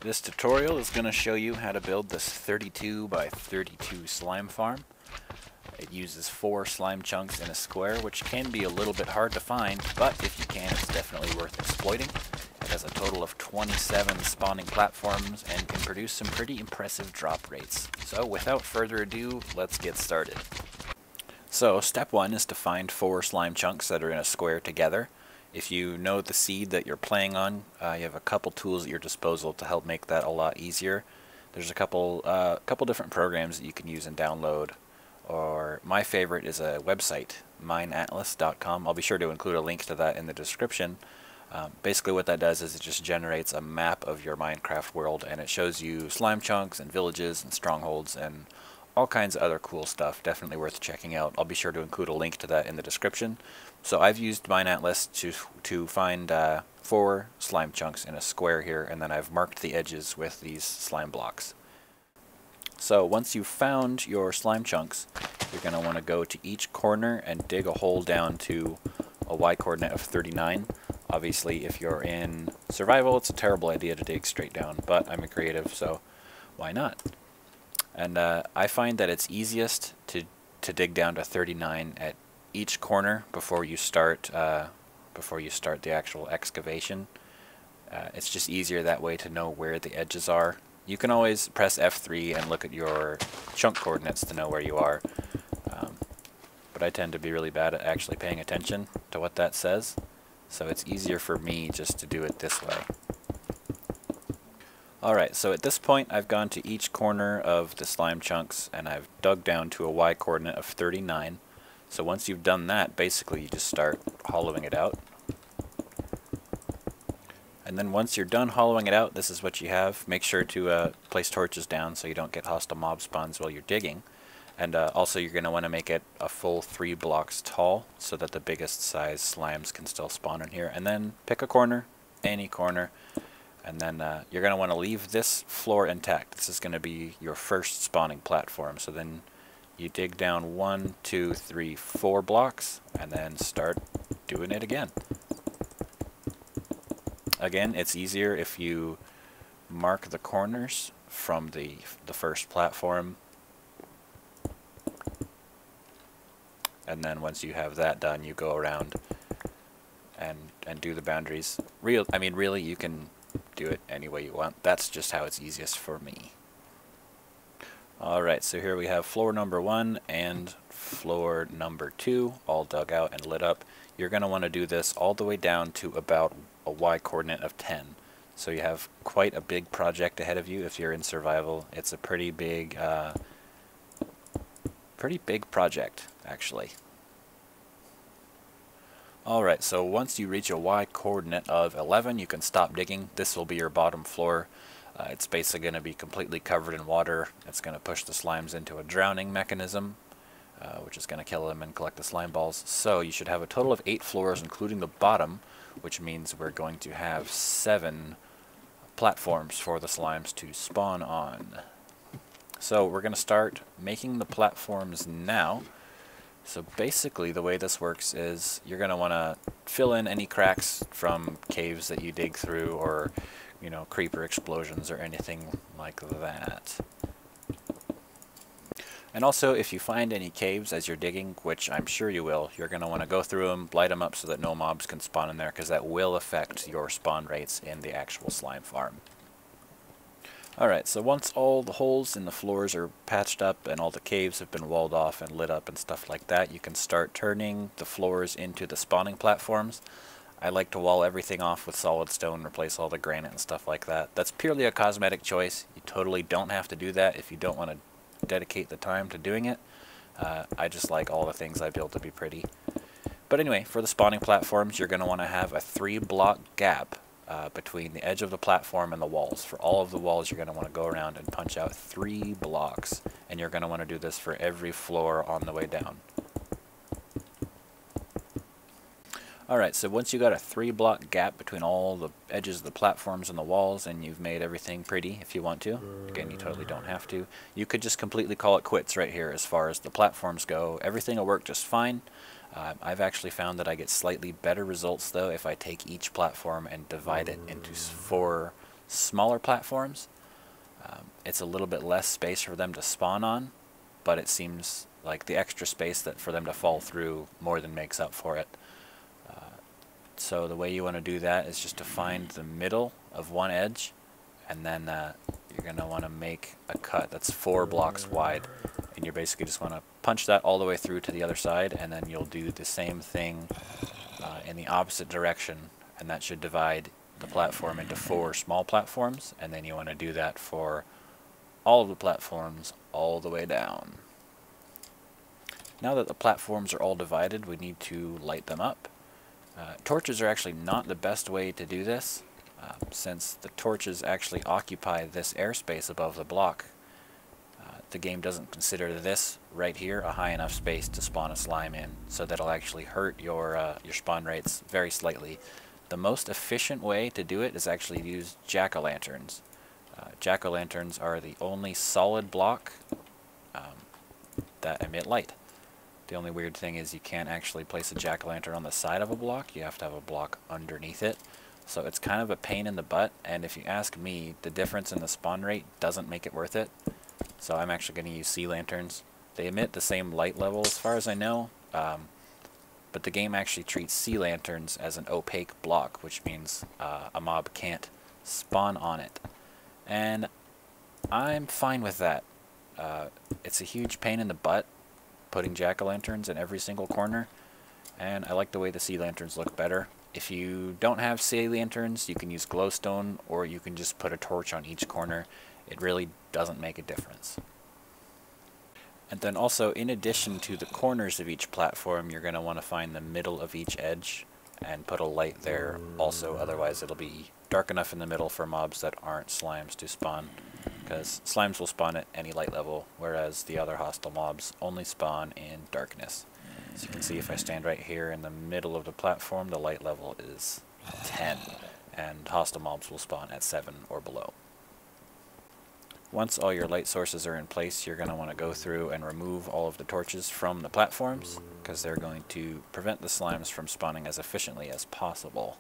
This tutorial is going to show you how to build this 32 by 32 slime farm. It uses 4 slime chunks in a square, which can be a little bit hard to find, but if you can, it's definitely worth exploiting. It has a total of 27 spawning platforms and can produce some pretty impressive drop rates. So without further ado, let's get started. So step 1 is to find 4 slime chunks that are in a square together. If you know the seed that you're playing on, you have a couple tools at your disposal to help make that a lot easier. There's a couple different programs that you can use and download, or my favorite is a website, Mineatlas.com. I'll be sure to include a link to that in the description. Basically what that does is it just generates a map of your Minecraft world, and it shows you slime chunks and villages and strongholds and all kinds of other cool stuff. Definitely worth checking out. I'll be sure to include a link to that in the description. So I've used Mineatlas to find 4 slime chunks in a square here, and then I've marked the edges with these slime blocks. So once you've found your slime chunks, you're going to want to go to each corner and dig a hole down to a Y coordinate of 39. Obviously, if you're in survival, it's a terrible idea to dig straight down, but I'm a creative, so why not? And I find that it's easiest to dig down to 39 at each corner before you start the actual excavation. It's just easier that way to know where the edges are. You can always press F3 and look at your chunk coordinates to know where you are, but I tend to be really bad at actually paying attention to what that says, so it's easier for me just to do it this way. Alright, so at this point I've gone to each corner of the slime chunks and I've dug down to a Y coordinate of 39. So once you've done that, basically you just start hollowing it out. And then once you're done hollowing it out, this is what you have. Make sure to place torches down so you don't get hostile mob spawns while you're digging. And also you're going to want to make it a full 3 blocks tall so that the biggest size slimes can still spawn in here. And then pick a corner, any corner, and then you're going to want to leave this floor intact. This is going to be your first spawning platform. So then you dig down 1, 2, 3, 4 blocks, and then start doing it again. Again, it's easier if you mark the corners from the first platform. And then once you have that done, you go around and do the boundaries. Really, you can do it any way you want. That's just how it's easiest for me. Alright, so here we have floor number 1 and floor number 2 all dug out and lit up. You're going to want to do this all the way down to about a Y coordinate of 10. So you have quite a big project ahead of you if you're in survival. It's a pretty big project, actually. Alright, so once you reach a Y coordinate of 11, you can stop digging. This will be your bottom floor. It's basically going to be completely covered in water. It's going to push the slimes into a drowning mechanism, which is going to kill them and collect the slime balls. So you should have a total of 8 floors, including the bottom, which means we're going to have 7 platforms for the slimes to spawn on. So we're going to start making the platforms now. So basically the way this works is you're going to want to fill in any cracks from caves that you dig through, or creeper explosions or anything like that. And also, if you find any caves as you're digging, which I'm sure you will, you're going to want to go through them, light them up so that no mobs can spawn in there, because that will affect your spawn rates in the actual slime farm. Alright, so once all the holes in the floors are patched up and all the caves have been walled off and lit up and stuff like that, you can start turning the floors into the spawning platforms. I like to wall everything off with solid stone, replace all the granite and stuff like that. That's purely a cosmetic choice. You totally don't have to do that if you don't want to dedicate the time to doing it. I just like all the things I build to be pretty. But anyway, for the spawning platforms, you're going to want to have a 3 block gap between the edge of the platform and the walls. For all of the walls, you're going to want to go around and punch out 3 blocks. And you're going to want to do this for every floor on the way down. Alright, so once you got a 3 block gap between all the edges of the platforms and the walls, and you've made everything pretty if you want to, again, you totally don't have to, you could just completely call it quits right here as far as the platforms go. Everything will work just fine. I've actually found that I get slightly better results though if I take each platform and divide it into 4 smaller platforms, it's a little bit less space for them to spawn on, but it seems like the extra space that for them to fall through more than makes up for it. So the way you want to do that is just to find the middle of one edge, and then you're going to want to make a cut that's 4 blocks wide, and you basically just want to punch that all the way through to the other side, and then you'll do the same thing in the opposite direction, and that should divide the platform into 4 small platforms, and then you want to do that for all of the platforms all the way down. Now that the platforms are all divided, we need to light them up. Torches are actually not the best way to do this, since the torches actually occupy this airspace above the block. The game doesn't consider this right here a high enough space to spawn a slime in, so that'll actually hurt your spawn rates very slightly. The most efficient way to do it is actually to use jack-o'-lanterns. Jack-o'-lanterns are the only solid block that emit light. The only weird thing is you can't actually place a jack-o'-lantern on the side of a block. You have to have a block underneath it. So it's kind of a pain in the butt, and if you ask me, the difference in the spawn rate doesn't make it worth it. So I'm actually going to use sea lanterns. They emit the same light level as far as I know, but the game actually treats sea lanterns as an opaque block, which means a mob can't spawn on it. And I'm fine with that. It's a huge pain in the butt putting jack-o'-lanterns in every single corner, and I like the way the sea lanterns look better. If you don't have sea lanterns, you can use glowstone, or you can just put a torch on each corner. It really doesn't make a difference. And then also, in addition to the corners of each platform, you're going to want to find the middle of each edge and put a light there also, otherwise it'll be dark enough in the middle for mobs that aren't slimes to spawn, because slimes will spawn at any light level, whereas the other hostile mobs only spawn in darkness. As you can see, if I stand right here in the middle of the platform, the light level is 10, and hostile mobs will spawn at 7 or below. Once all your light sources are in place, you're going to want to go through and remove all of the torches from the platforms, because they're going to prevent the slimes from spawning as efficiently as possible.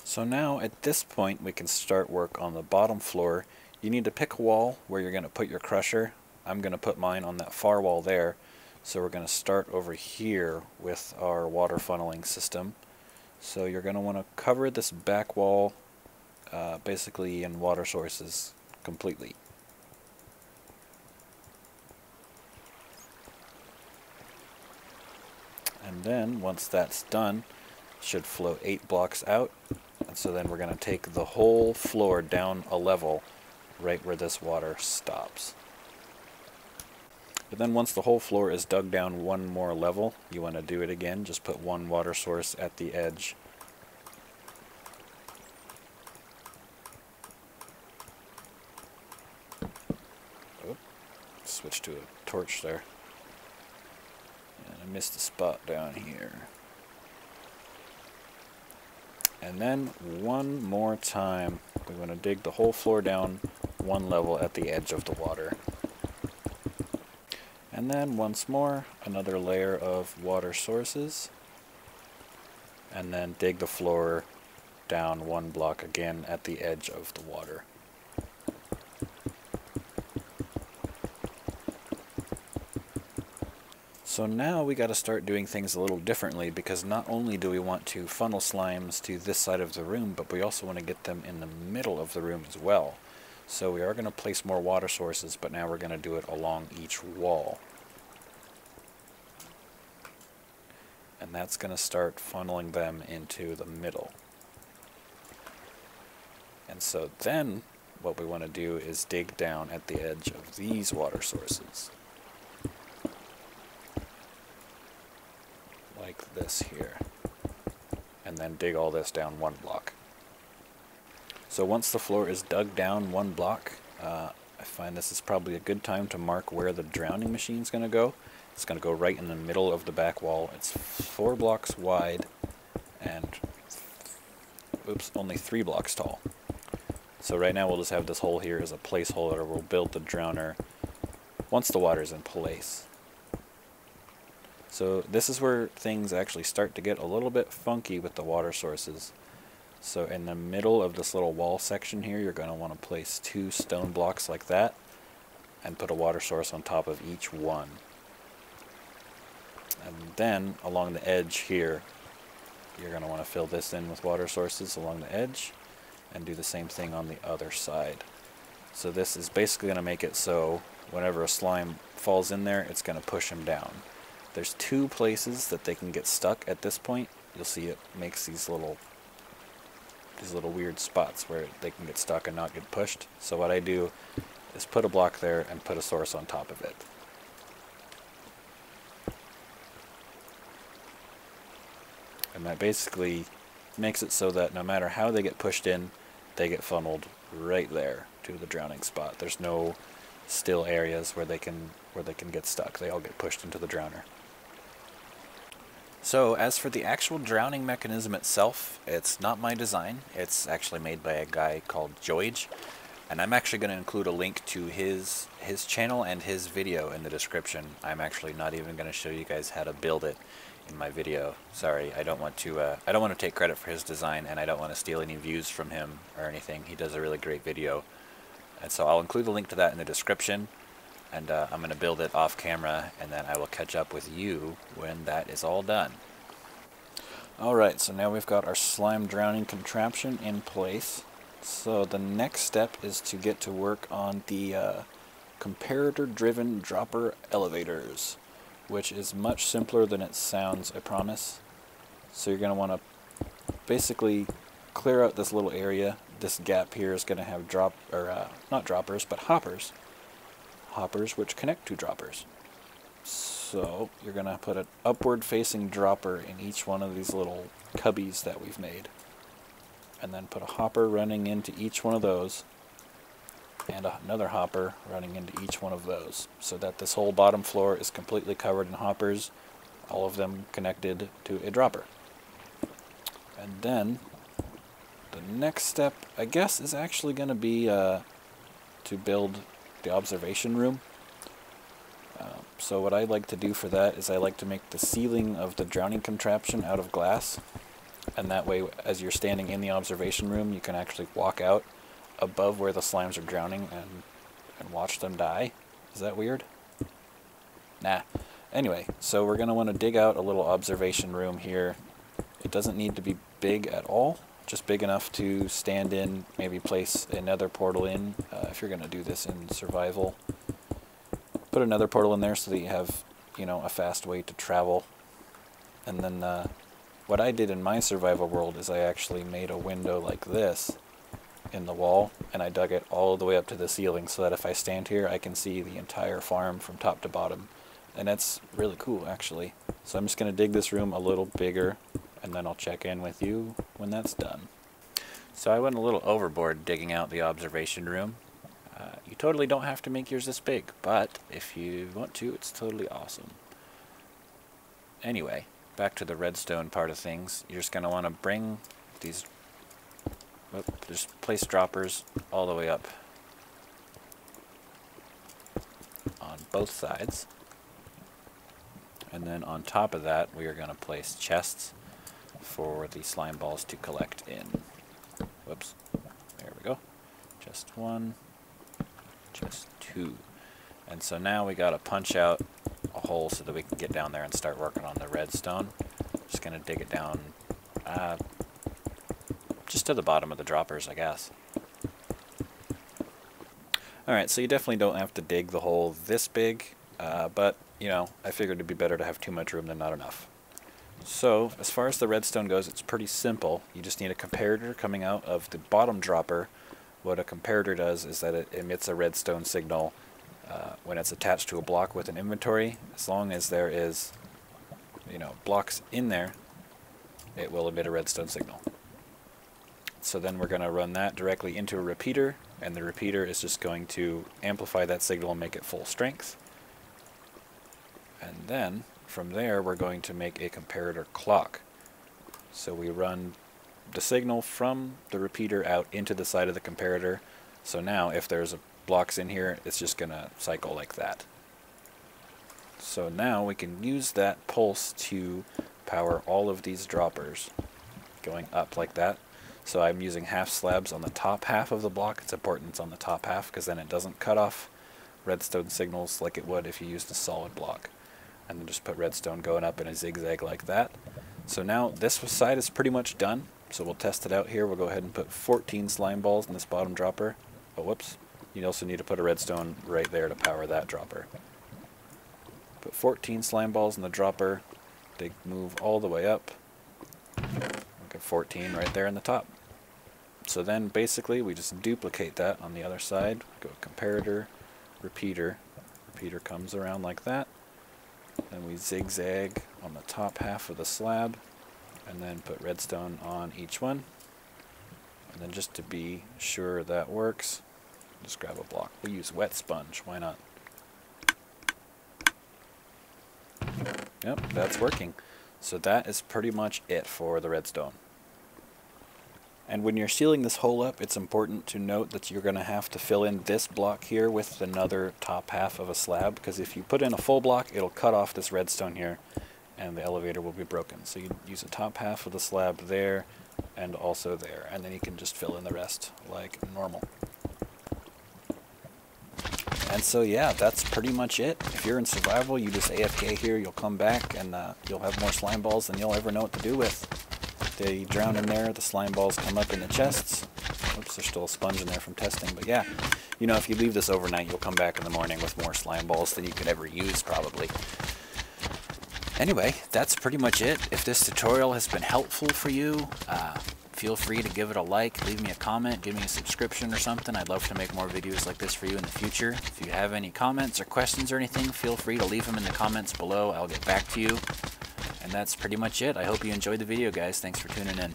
So now, at this point, we can start work on the bottom floor. You need to pick a wall where you're going to put your crusher. I'm going to put mine on that far wall there. So we're going to start over here with our water funneling system. So you're going to want to cover this back wall basically in water sources completely. And then once that's done, it should flow 8 blocks out. And so then we're going to take the whole floor down a level right where this water stops. But then once the whole floor is dug down one more level, you want to do it again. Just put one water source at the edge. Oh, switch to a torch there. And I missed a spot down here. And then one more time, we want to dig the whole floor down one level at the edge of the water. And then once more, another layer of water sources. And then dig the floor down 1 block again at the edge of the water. So now we got to start doing things a little differently, because not only do we want to funnel slimes to this side of the room, but we also want to get them in the middle of the room as well. So we are going to place more water sources, but now we're going to do it along each wall. And that's going to start funneling them into the middle. And so then what we want to do is dig down at the edge of these water sources. Like this here. And then dig all this down 1 block. So once the floor is dug down 1 block, I find this is probably a good time to mark where the drowning machine is going to go. It's going to go right in the middle of the back wall. It's 4 blocks wide and only 3 blocks tall. So right now we'll just have this hole here as a placeholder. We'll build the drowner once the water's in place. So this is where things actually start to get a little bit funky with the water sources. So in the middle of this little wall section here, you're going to want to place 2 stone blocks like that and put a water source on top of each one. And then along the edge here, you're going to want to fill this in with water sources along the edge and do the same thing on the other side. So this is basically going to make it so whenever a slime falls in there, it's going to push him down. There's 2 places that they can get stuck at this point. You'll see it makes these little weird spots where they can get stuck and not get pushed. So what I do is put a block there and put a source on top of it. And that basically makes it so that no matter how they get pushed in, they get funneled right there to the drowning spot. There's no still areas where they can get stuck. They all get pushed into the drowner. So as for the actual drowning mechanism itself, it's not my design. It's actually made by a guy called Jioge, and I'm actually going to include a link to his channel and his video in the description. I'm actually not even going to show you guys how to build it in my video. Sorry, I don't want to take credit for his design, and I don't want to steal any views from him or anything. He does a really great video, and so I'll include a link to that in the description. And I'm going to build it off camera, and then I will catch up with you when that is all done. Alright, so now we've got our slime drowning contraption in place. So the next step is to get to work on the comparator-driven dropper elevators, which is much simpler than it sounds, I promise. So you're going to want to basically clear out this little area. This gap here is going to have not droppers, but hoppers. Hoppers which connect to droppers. So you're going to put an upward facing dropper in each one of these little cubbies that we've made. And then put a hopper running into each one of those, and another hopper running into each one of those, so that this whole bottom floor is completely covered in hoppers, all of them connected to a dropper. And then the next step, I guess, is actually going to be to build the observation room. So what I like to do for that is I like to make the ceiling of the drowning contraption out of glass, and that way as you're standing in the observation room you can actually walk out above where the slimes are drowning and watch them die. Is that weird? Nah. Anyway, so we're going to want to dig out a little observation room here. It doesn't need to be big at all, just big enough to stand in, maybe place another portal in if you're going to do this in survival. Put another portal in there so that you have, a fast way to travel. And then what I did in my survival world is I actually made a window like this in the wall, and I dug it all the way up to the ceiling so that if I stand here I can see the entire farm from top to bottom. And that's really cool, actually. So I'm just going to dig this room a little bigger, and then I'll check in with you when that's done. So I went a little overboard digging out the observation room. You totally don't have to make yours this big, but if you want to, it's totally awesome. Anyway, back to the redstone part of things. You're just going to want to bring these, just place droppers all the way up on both sides. And then on top of that, we are going to place chests for the slime balls to collect in. Whoops. There we go. Chest 1. Chest 2. And so now we got to punch out a hole so that we can get down there and start working on the redstone. Just going to dig it down just to the bottom of the droppers, I guess. Alright, so you definitely don't have to dig the hole this big, but, I figured it'd be better to have too much room than not enough. So, as far as the redstone goes, it's pretty simple. You just need a comparator coming out of the bottom dropper. What a comparator does is that it emits a redstone signal when it's attached to a block with an inventory. As long as there is, blocks in there, it will emit a redstone signal. So then we're going to run that directly into a repeater, and the repeater is just going to amplify that signal and make it full strength. And then, from there, we're going to make a comparator clock. So we run the signal from the repeater out into the side of the comparator. So now, if there's blocks in here, it's just going to cycle like that. So now we can use that pulse to power all of these droppers going up like that. So I'm using half slabs on the top half of the block. It's important it's on the top half because then it doesn't cut off redstone signals like it would if you used a solid block. And then just put redstone going up in a zigzag like that. So now this side is pretty much done. So we'll test it out here. We'll go ahead and put 14 slime balls in this bottom dropper. Oh, whoops. You also need to put a redstone right there to power that dropper. Put 14 slime balls in the dropper. They move all the way up. Look at 14 right there in the top. So then basically we just duplicate that on the other side. Go comparator, repeater. Repeater comes around like that. Then we zigzag on the top half of the slab. And then put redstone on each one. And then just to be sure that works, just grab a block. We'll use wet sponge, why not? Yep, that's working. So that is pretty much it for the redstone. And when you're sealing this hole up, it's important to note that you're going to have to fill in this block here with another top half of a slab, because if you put in a full block, it'll cut off this redstone here, and the elevator will be broken. So you use the top half of the slab there, and also there, and then you can just fill in the rest like normal. And so yeah, that's pretty much it. If you're in survival, you just AFK here, you'll come back, and you'll have more slime balls than you'll ever know what to do with. They drown in there, the slime balls come up in the chests. Oops, there's still a sponge in there from testing, but yeah. You know, if you leave this overnight, you'll come back in the morning with more slime balls than you could ever use, probably. Anyway, that's pretty much it. If this tutorial has been helpful for you, feel free to give it a like, leave me a comment, give me a subscription or something. I'd love to make more videos like this for you in the future. If you have any comments or questions or anything, feel free to leave them in the comments below. I'll get back to you. And that's pretty much it. I hope you enjoyed the video, guys. Thanks for tuning in.